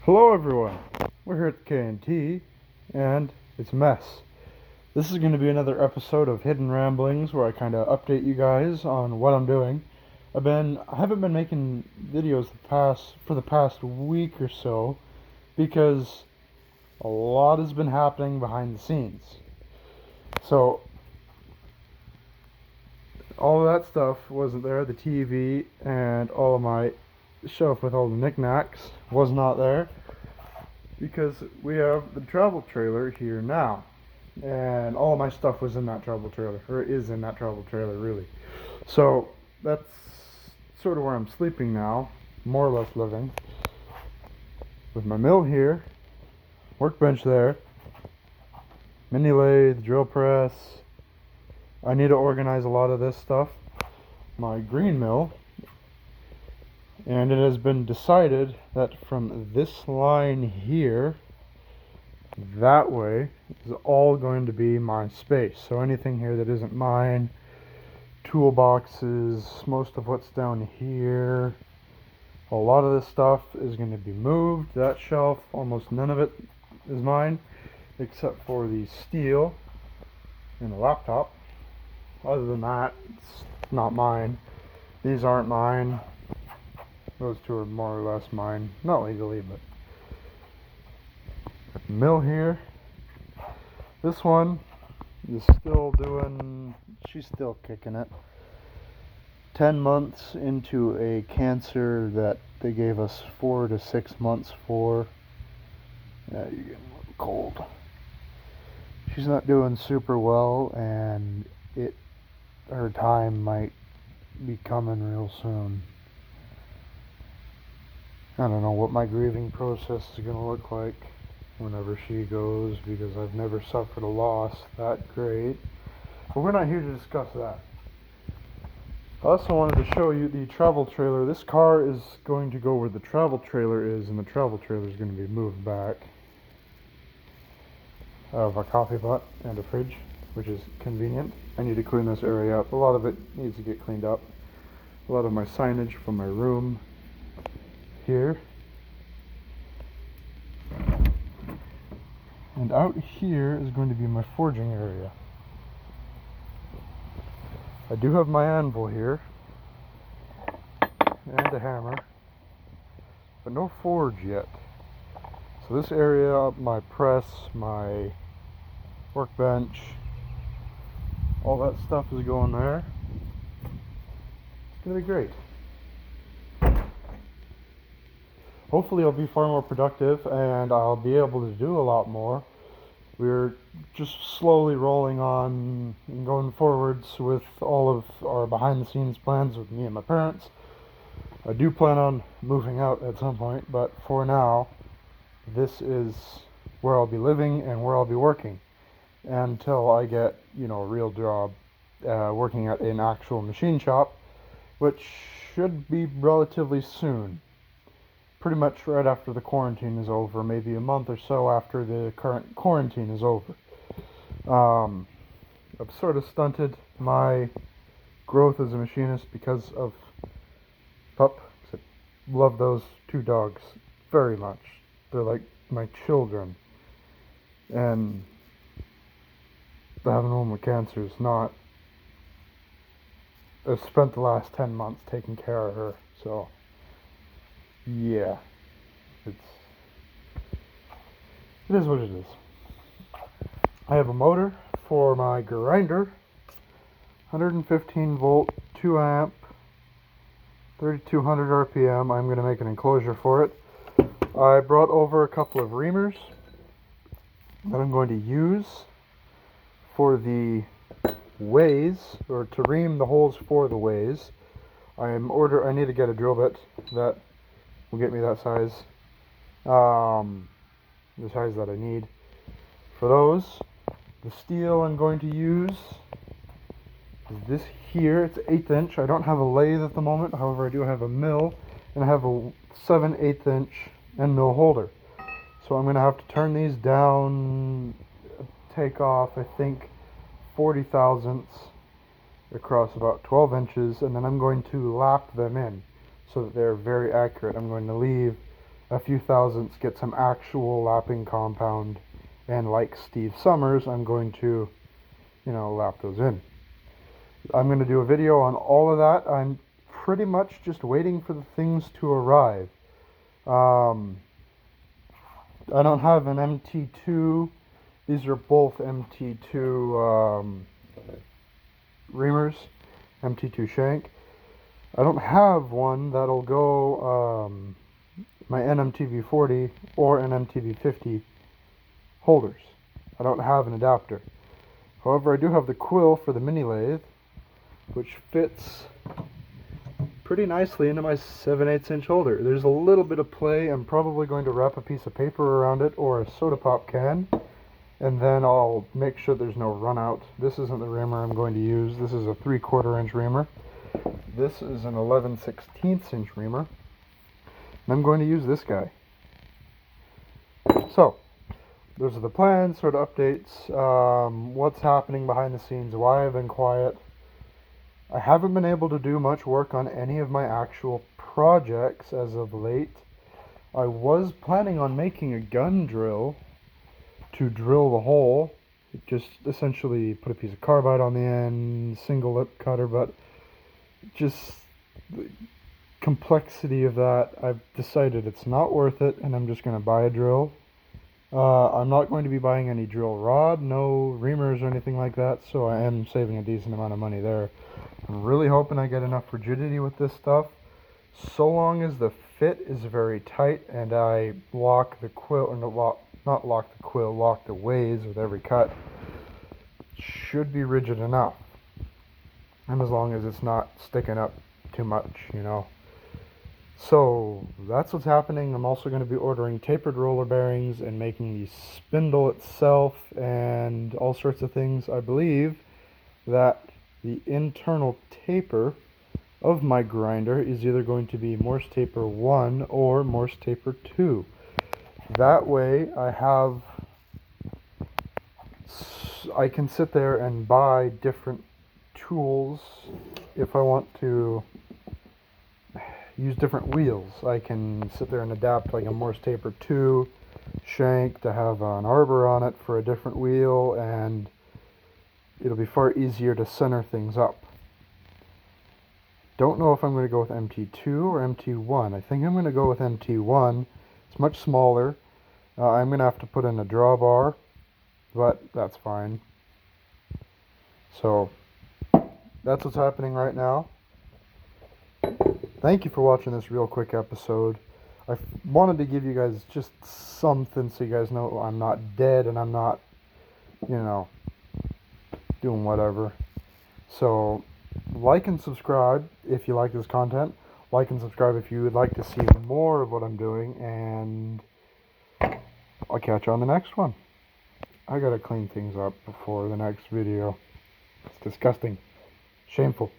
Hello everyone, we're here at the K&T, and it's a mess. This is going to be another episode of Hidden Ramblings where I kind of update you guys on what I'm doing. I haven't been making videos for the past week or so because a lot has been happening behind the scenes. So all of that stuff wasn't there. The TV and all of my shelf with all the knickknacks was not there because we have the travel trailer here now. And all of my stuff was in that travel trailer, or is in that travel trailer, really. So that's sort of where I'm sleeping now, more or less living, with my mill here, workbench there, mini lathe, drill press. I need to organize a lot of this stuff. My green mill, and it has been decided that from this line here, that way, is all going to be my space. So anything here that isn't mine, toolboxes, most of what's down here, a lot of this stuff is going to be moved. That shelf, almost none of it is mine, except for the steel and the laptop. Other than that, it's not mine. These aren't mine. Those two are more or less mine. Not legally, but mill here. This one is still she's still kicking it. 10 months into a cancer that they gave us 4 to 6 months for. Yeah, you're getting a little cold. She's not doing super well, and her time might be coming real soon. I don't know what my grieving process is going to look like whenever she goes, because I've never suffered a loss that great. But we're not here to discuss that. I also wanted to show you the travel trailer. This car is going to go where the travel trailer is, and the travel trailer is going to be moved back. I have a coffee pot and a fridge, which is convenient. I need to clean this area up. A lot of it needs to get cleaned up. A lot of my signage from my room here. And out here is going to be my forging area. I do have my anvil here, and a hammer, but no forge yet. So this area, my press, my workbench, all that stuff is going there. It's going to be great. Hopefully I'll be far more productive and I'll be able to do a lot more. We're just slowly rolling on and going forwards with all of our behind the scenes plans with me and my parents. I do plan on moving out at some point, but for now, this is where I'll be living and where I'll be working until I get, a real job working at an actual machine shop, which should be relatively soon. Pretty much right after the quarantine is over, maybe a month or so after the current quarantine is over. I've sort of stunted my growth as a machinist because of Pup. I love those two dogs very much. They're like my children. And having one with cancer is not... I've spent the last 10 months taking care of her, so... Yeah, it is what it is. I have a motor for my grinder, 115 volt, 2 amp, 3200 RPM. I'm going to make an enclosure for it. I brought over a couple of reamers that I'm going to use for the ways, or to ream the holes for the ways. I need to get a drill bit that will get me that size, the size that I need for those. The steel I'm going to use is this here. It's 1/8 inch. I don't have a lathe at the moment, however I do have a mill, and I have a 7/8 inch end mill holder. So I'm going to have to turn these down, take off, I think, 40 thousandths across about 12 inches, and then I'm going to lap them in so that they're very accurate. I'm going to leave a few thousandths, get some actual lapping compound, and like Steve Summers, I'm going to, lap those in. I'm going to do a video on all of that. I'm pretty much just waiting for the things to arrive. I don't have an MT2. These are both MT2 reamers, MT2 shank. I don't have one that'll go my NMTV40 or an MTV50 holders. I don't have an adapter. However, I do have the quill for the mini lathe, which fits pretty nicely into my 7/8 inch holder. There's a little bit of play. I'm probably going to wrap a piece of paper around it or a soda pop can, and then I'll make sure there's no run out. This isn't the reamer I'm going to use. This is a 3/4 inch reamer. This is an 11/16 inch reamer, and I'm going to use this guy. So, those are the plans, sort of updates, what's happening behind the scenes, why I've been quiet. I haven't been able to do much work on any of my actual projects as of late. I was planning on making a gun drill to drill the hole. Just essentially put a piece of carbide on the end, single lip cutter, but just the complexity of that, I've decided it's not worth it, and I'm just going to buy a drill. I'm not going to be buying any drill rod, no reamers or anything like that, so I am saving a decent amount of money there. I'm really hoping I get enough rigidity with this stuff, so long as the fit is very tight and I lock the quill, or not lock the quill, lock the ways with every cut. Should be rigid enough, and as long as it's not sticking up too much, So that's what's happening. I'm also going to be ordering tapered roller bearings and making the spindle itself and all sorts of things. I believe that the internal taper of my grinder is either going to be Morse Taper 1 or Morse Taper 2. That way I can sit there and buy different tools if I want to use different wheels. I can sit there and adapt like a Morse Taper 2 shank to have an arbor on it for a different wheel, and it'll be far easier to center things up. Don't know if I'm going to go with MT2 or MT1. I think I'm going to go with MT1. It's much smaller. I'm going to have to put in a drawbar, but that's fine. So that's what's happening right now. Thank you for watching this real quick episode. I wanted to give you guys just something so you guys know I'm not dead and I'm not, doing whatever. So, like and subscribe if you like this content. Like and subscribe if you would like to see more of what I'm doing, and I'll catch you on the next one. I gotta clean things up before the next video. It's disgusting. Shameful.